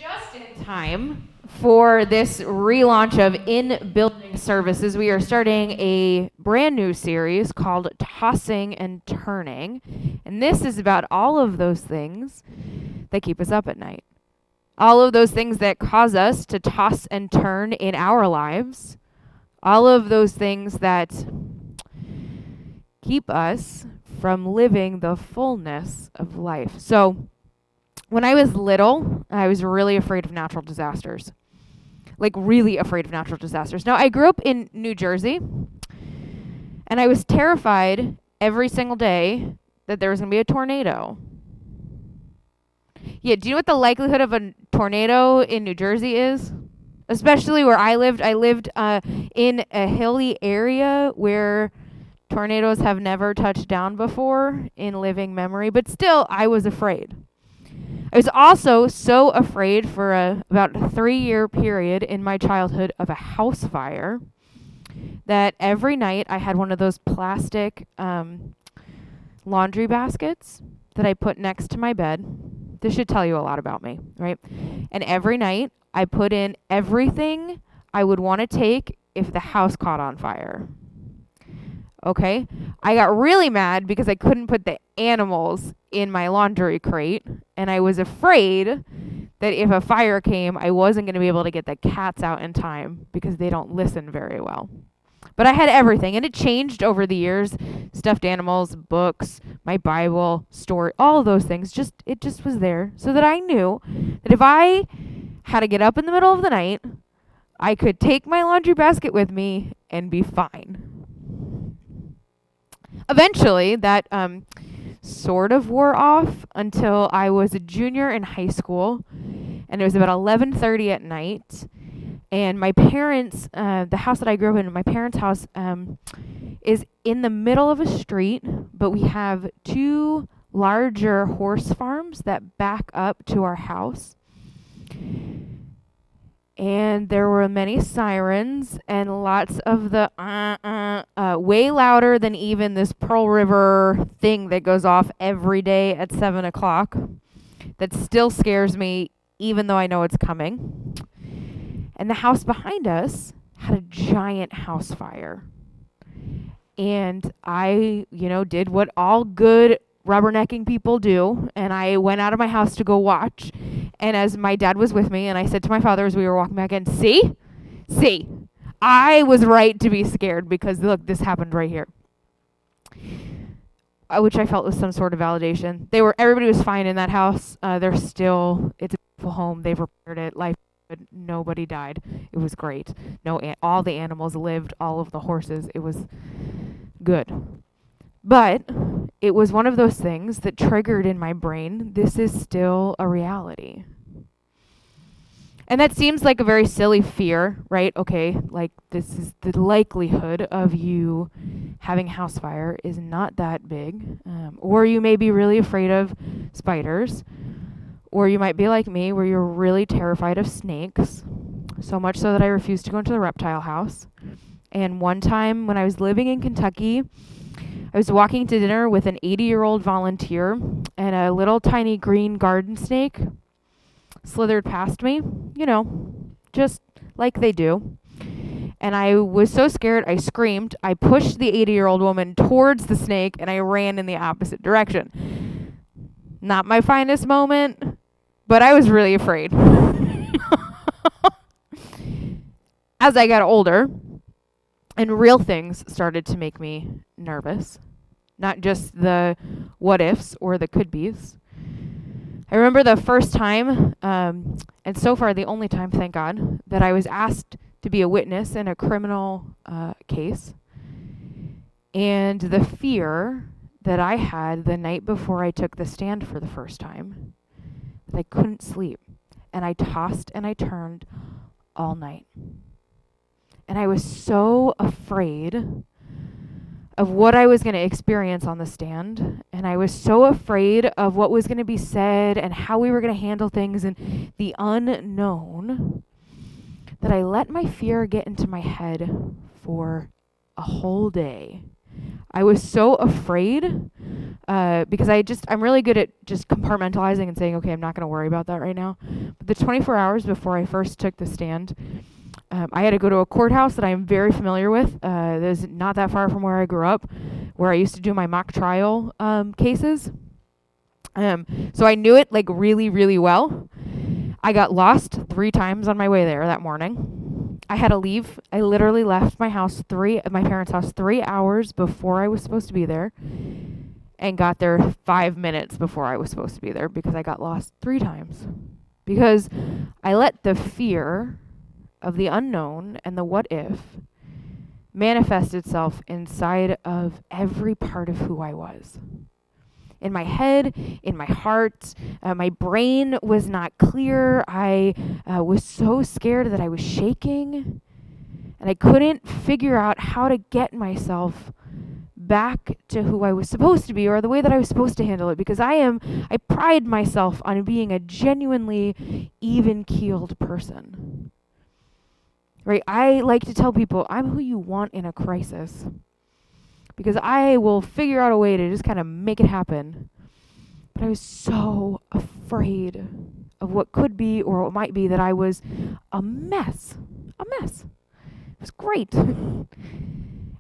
just in time for this relaunch of in-building services. We are starting a brand new series called Tossing and Turning. And this is about all of those things that keep us up at night. All of those things that cause us to toss and turn in our lives. All of those things that keep us from living the fullness of life. So, when I was little, I was really afraid of natural disasters. Like, really afraid of natural disasters. Now, I grew up in New Jersey, and I was terrified every single day that there was going to be a tornado. Yeah, do you know what the likelihood of a tornado in New Jersey is? Especially where I lived. I lived in a hilly area where tornadoes have never touched down before in living memory, but still, I was afraid. I was also so afraid for about a 3-year period in my childhood of a house fire that every night I had one of those plastic laundry baskets that I put next to my bed. This should tell you a lot about me, right? And every night I put in everything I would want to take if the house caught on fire. Okay? I got really mad because I couldn't put the animals in my laundry crate, and I was afraid that if a fire came, I wasn't going to be able to get the cats out in time because they don't listen very well. But I had everything, and it changed over the years. Stuffed animals, books, my Bible, story, all of those things. It just was there so that I knew that if I had to get up in the middle of the night, I could take my laundry basket with me and be fine. Eventually, that sort of wore off until I was a junior in high school, and it was about 11:30 at night. And my parents, the house that I grew up in, my parents' house, is in the middle of a street, but we have 2 larger horse farms that back up to our house. And there were many sirens and lots of the way louder than even this Pearl River thing that goes off every day at 7 o'clock. That still scares me, even though I know it's coming. And the house behind us had a giant house fire. And I, did what all good rubbernecking people do, and I went out of my house to go watch. And as my dad was with me, and I said to my father as we were walking back in, see, I was right to be scared because look, this happened right here. Which I felt was some sort of validation. Everybody was fine in that house. It's a beautiful home. They've repaired it. Life, nobody died. It was great. All the animals lived. All of the horses. It was good. But it was one of those things that triggered in my brain, this is still a reality. And that seems like a very silly fear, right? Okay, like this is the likelihood of you having house fire is not that big. Or you may be really afraid of spiders. Or you might be like me, where you're really terrified of snakes. So much so that I refused to go into the reptile house. And one time when I was living in Kentucky, I was walking to dinner with an 80-year-old volunteer, and a little tiny green garden snake slithered past me, just like they do. And I was so scared, I screamed. I pushed the 80-year-old woman towards the snake, and I ran in the opposite direction. Not my finest moment, but I was really afraid. As I got older, and real things started to make me nervous, not just the what ifs or the could be's. I remember the first time, and so far the only time, thank God, that I was asked to be a witness in a criminal case. And the fear that I had the night before I took the stand for the first time, that I couldn't sleep. And I tossed and I turned all night. And I was so afraid of what I was going to experience on the stand. And I was so afraid of what was going to be said and how we were going to handle things and the unknown that I let my fear get into my head for a whole day. I was so afraid because I'm really good at just compartmentalizing and saying, okay, I'm not going to worry about that right now. But the 24 hours before I first took the stand, I had to go to a courthouse that I'm very familiar with. That is not that far from where I grew up, where I used to do my mock trial cases. So I knew it like really, really well. I got lost 3 times on my way there that morning. I had to leave. I literally left my parents' house 3 hours before I was supposed to be there, and got there 5 minutes before I was supposed to be there because I got lost 3 times. Because I let the fear of the unknown and the what if manifest itself inside of every part of who I was. In my head, in my heart, my brain was not clear. I was so scared that I was shaking, and I couldn't figure out how to get myself back to who I was supposed to be, or the way that I was supposed to handle it, because I pride myself on being a genuinely even-keeled person. Right? I like to tell people I'm who you want in a crisis, because I will figure out a way to just kind of make it happen. But I was so afraid of what could be or what might be that I was a mess. A mess. It was great. And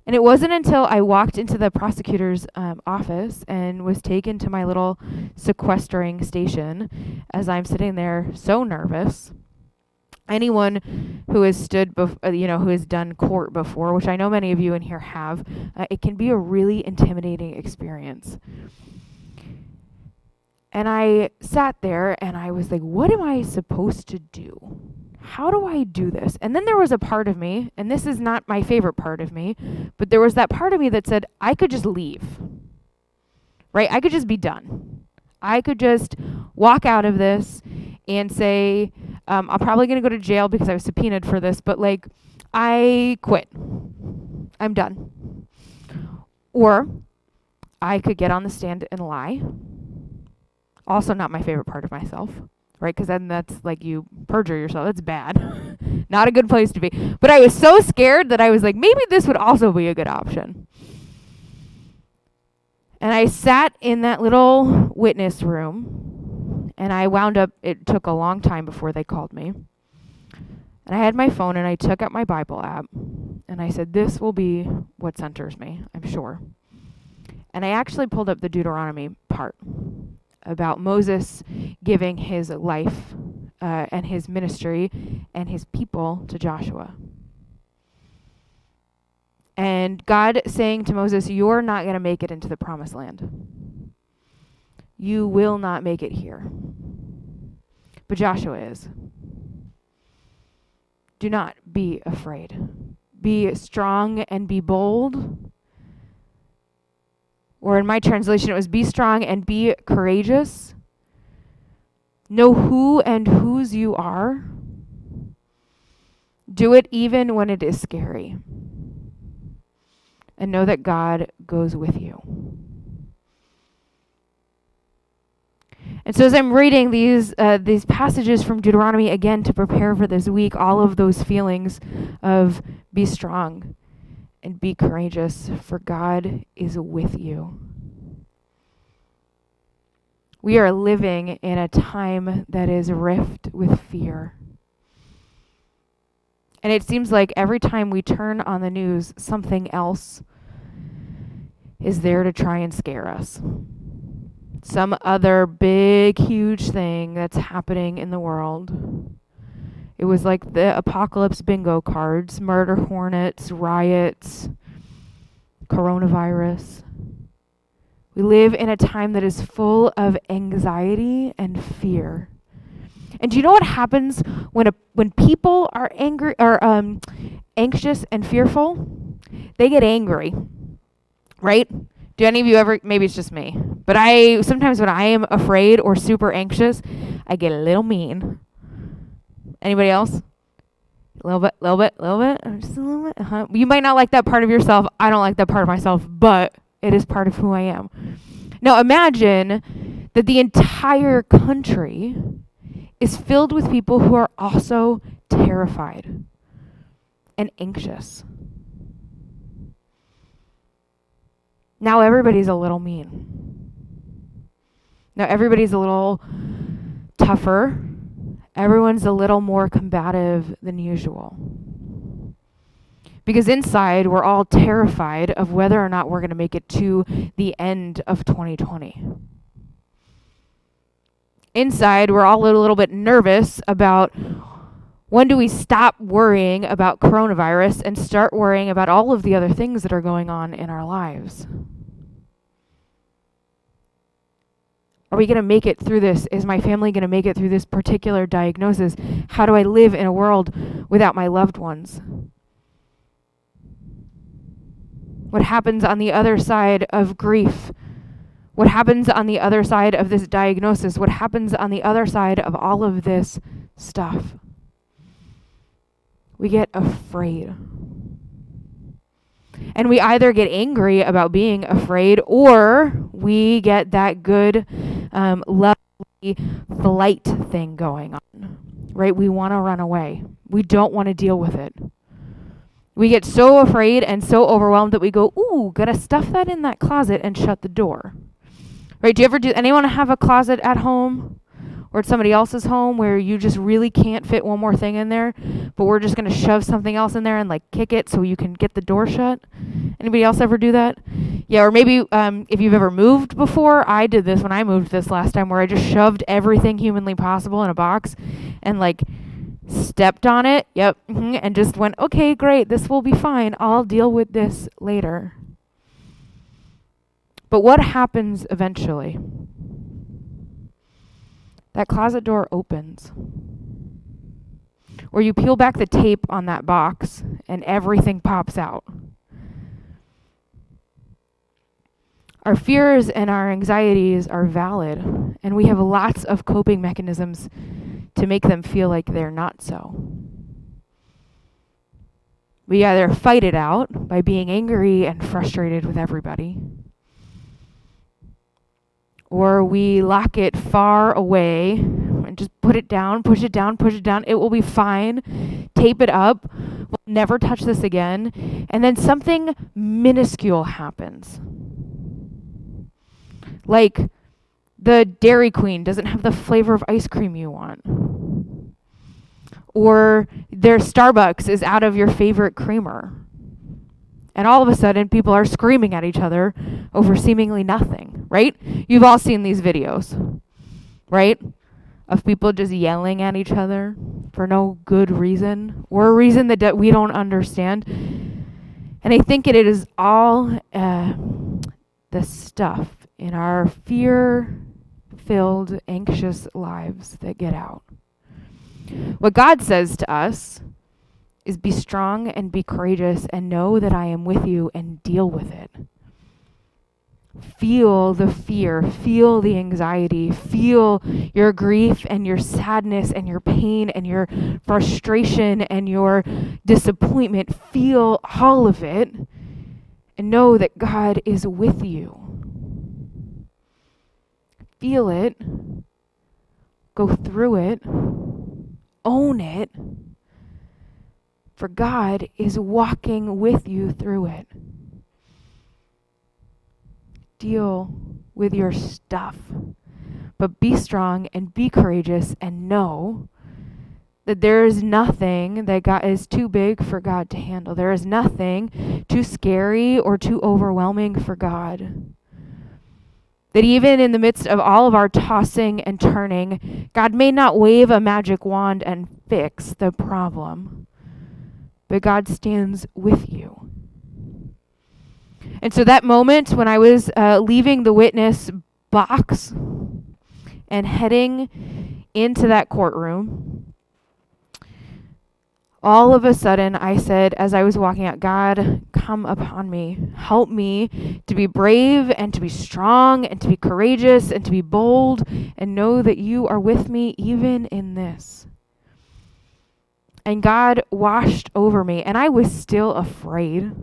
it wasn't until I walked into the prosecutor's office and was taken to my little sequestering station as I'm sitting there so nervous. Anyone who has who has done court before, which I know many of you in here have, it can be a really intimidating experience. And I sat there and I was like, what am I supposed to do? How do I do this? And then there was a part of me, and this is not my favorite part of me, but there was that part of me that said, I could just leave. Right? I could just be done. I could just walk out of this and say, I'm probably going to go to jail because I was subpoenaed for this, but like, I quit. I'm done. Or I could get on the stand and lie. Also not my favorite part of myself, right? Because then that's like you perjure yourself. That's bad. Not a good place to be. But I was so scared that I was like, maybe this would also be a good option. And I sat in that little witness room, and I wound up, it took a long time before they called me. And I had my phone, and I took out my Bible app, and I said, this will be what centers me, I'm sure. And I actually pulled up the Deuteronomy part about Moses giving his life and his ministry and his people to Joshua. And God saying to Moses, you're not going to make it into the promised land. You will not make it here. But Joshua is. Do not be afraid. Be strong and be bold. Or in my translation, it was be strong and be courageous. Know who and whose you are. Do it even when it is scary. And know that God goes with you. And so as I'm reading these passages from Deuteronomy again to prepare for this week, all of those feelings of be strong and be courageous, for God is with you. We are living in a time that is rift with fear. And it seems like every time we turn on the news, something else is there to try and scare us. Some other big, huge thing that's happening in the world. It was like the apocalypse bingo cards, murder hornets, riots, coronavirus. We live in a time that is full of anxiety and fear. And do you know what happens when people are angry or anxious and fearful? They get angry, right? Do any of you ever? Maybe it's just me, but sometimes when I am afraid or super anxious, I get a little mean. Anybody else? A little bit, just a little bit. Uh-huh. You might not like that part of yourself. I don't like that part of myself, but it is part of who I am. Now imagine that the entire country is filled with people who are also terrified and anxious. Now everybody's a little mean. Now, everybody's a little tougher. Everyone's a little more combative than usual. Because inside, we're all terrified of whether or not we're going to make it to the end of 2020. Inside, we're all a little bit nervous about when do we stop worrying about coronavirus and start worrying about all of the other things that are going on in our lives. Are we going to make it through this? Is my family going to make it through this particular diagnosis? How do I live in a world without my loved ones? What happens on the other side of grief? What happens on the other side of this diagnosis? What happens on the other side of all of this stuff? We get afraid. And we either get angry about being afraid, or we get that good, lovely flight thing going on, right? We want to run away. We don't want to deal with it. We get so afraid and so overwhelmed that we go, ooh, gotta stuff that in that closet and shut the door. Right? Anyone have a closet at home or at somebody else's home where you just really can't fit one more thing in there, but we're just going to shove something else in there and like kick it so you can get the door shut? Anybody else ever do that? Yeah, or maybe if you've ever moved before, I did this when I moved this last time, where I just shoved everything humanly possible in a box and like stepped on it, and just went, okay, great, this will be fine. I'll deal with this later. But what happens eventually? That closet door opens. Or you peel back the tape on that box and everything pops out. Our fears and our anxieties are valid, and we have lots of coping mechanisms to make them feel like they're not so. We either fight it out by being angry and frustrated with everybody, or we lock it far away and just put it down, push it down, push it down. It will be fine. Tape it up. We'll never touch this again. And then something minuscule happens. Like the Dairy Queen doesn't have the flavor of ice cream you want. Or their Starbucks is out of your favorite creamer. And all of a sudden, people are screaming at each other over seemingly nothing, right? You've all seen these videos, right? Of people just yelling at each other for no good reason, or a reason that we don't understand. And I think it is all the stuff in our fear-filled, anxious lives that get out. What God says to us is be strong and be courageous and know that I am with you and deal with it. Feel the fear, feel the anxiety, feel your grief and your sadness and your pain and your frustration and your disappointment. Feel all of it and know that God is with you. Feel it, go through it, own it. For God is walking with you through it. Deal with your stuff. But be strong and be courageous and know that there is nothing that God is too big for God to handle. There is nothing too scary or too overwhelming for God. That even in the midst of all of our tossing and turning, God may not wave a magic wand and fix the problem, but God stands with you. And so that moment when I was leaving the witness box and heading into that courtroom, all of a sudden I said, as I was walking out, God, come upon me. Help me to be brave and to be strong and to be courageous and to be bold and know that you are with me even in this. And God washed over me, and I was still afraid.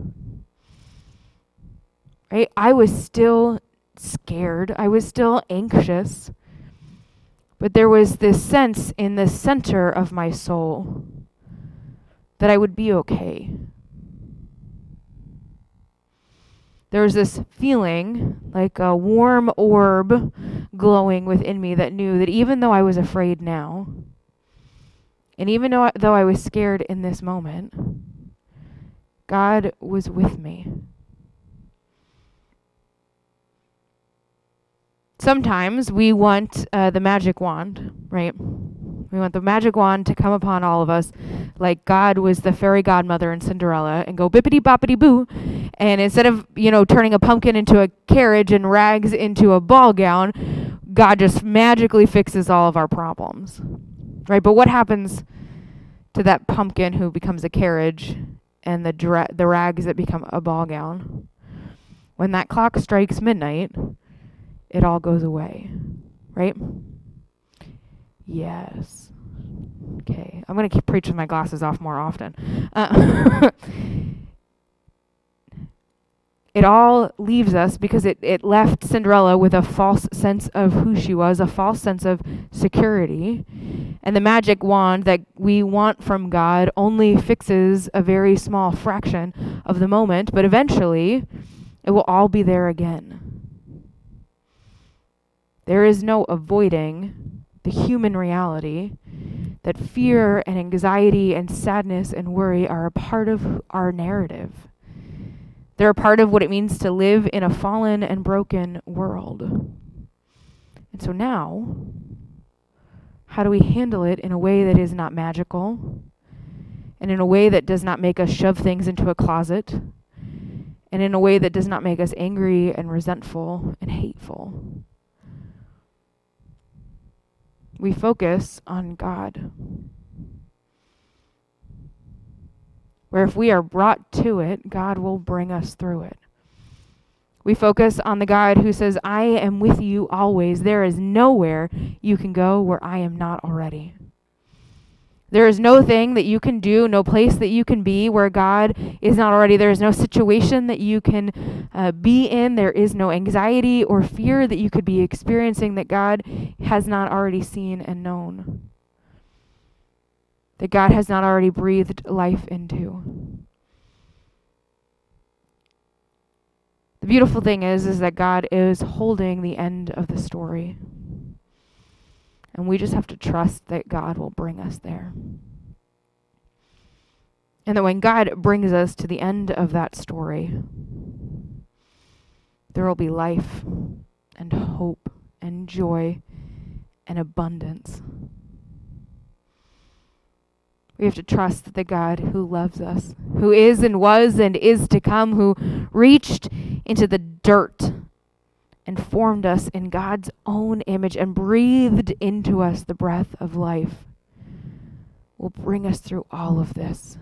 Right? I was still scared. I was still anxious. But there was this sense in the center of my soul that I would be okay. there was this feeling like a warm orb glowing within me that knew that even though I was afraid now, and even though I was scared in this moment, God was with me. Sometimes we want the magic wand, right? We want the magic wand to come upon all of us, like God was the fairy godmother in Cinderella, and go bippity boppity boo. And instead of, turning a pumpkin into a carriage and rags into a ball gown, God just magically fixes all of our problems, right? But what happens to that pumpkin who becomes a carriage and the rags that become a ball gown? When that clock strikes midnight, it all goes away, right? Yes. Okay, I'm going to keep preaching my glasses off more often. It all leaves us because it left Cinderella with a false sense of who she was, a false sense of security. And the magic wand that we want from God only fixes a very small fraction of the moment, but eventually it will all be there again. There is no avoiding the human reality that fear and anxiety and sadness and worry are a part of our narrative. They're a part of what it means to live in a fallen and broken world. And so now, how do we handle it in a way that is not magical, and in a way that does not make us shove things into a closet, and in a way that does not make us angry and resentful and hateful? We focus on God. Where if we are brought to it, God will bring us through it. We focus on the God who says, I am with you always. There is nowhere you can go where I am not already. There is no thing that you can do, no place that you can be where God is not already. There is no situation that you can be in. There is no anxiety or fear that you could be experiencing that God has not already seen and known, that God has not already breathed life into. The beautiful thing is that God is holding the end of the story. And we just have to trust that God will bring us there. And that when God brings us to the end of that story, there will be life and hope and joy and abundance. We have to trust the God who loves us, who is and was and is to come, who reached into the dirt and formed us in God's own image and breathed into us the breath of life, will bring us through all of this.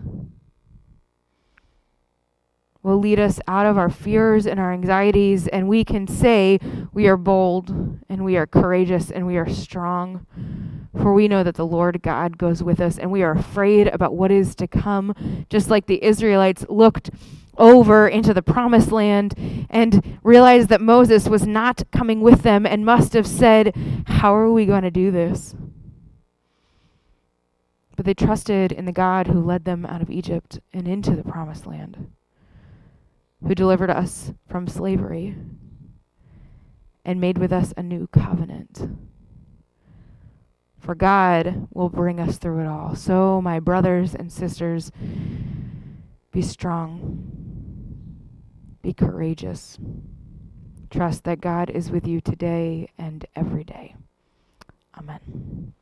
Will lead us out of our fears and our anxieties, and we can say we are bold and we are courageous and we are strong, for we know that the Lord God goes with us, and we are afraid about what is to come, just like the Israelites looked over into the promised land and realized that Moses was not coming with them and must have said, how are we going to do this? But they trusted in the God who led them out of Egypt and into the promised land, who delivered us from slavery and made with us a new covenant. For God will bring us through it all. So, my brothers and sisters, be strong. Be courageous. Trust that God is with you today and every day. Amen.